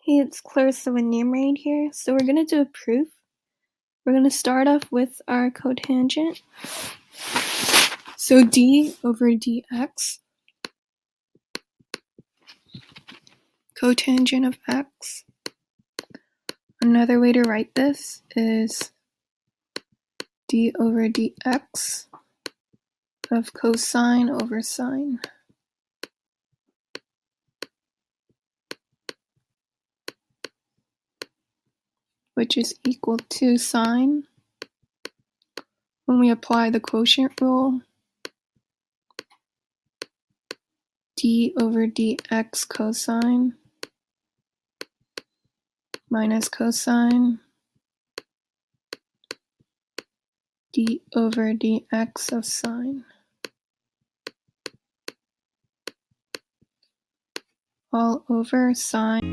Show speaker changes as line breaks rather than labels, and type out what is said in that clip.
Hey, it's Clarissa with Numerade here. So we're going to do a proof. We're going to start off with our cotangent. So d over dx, cotangent of x. Another way to write this is d over dx of cosine over sine. Which is equal to sine. When we apply the quotient rule, d over dx cosine minus cosine d over dx of sine, all over sine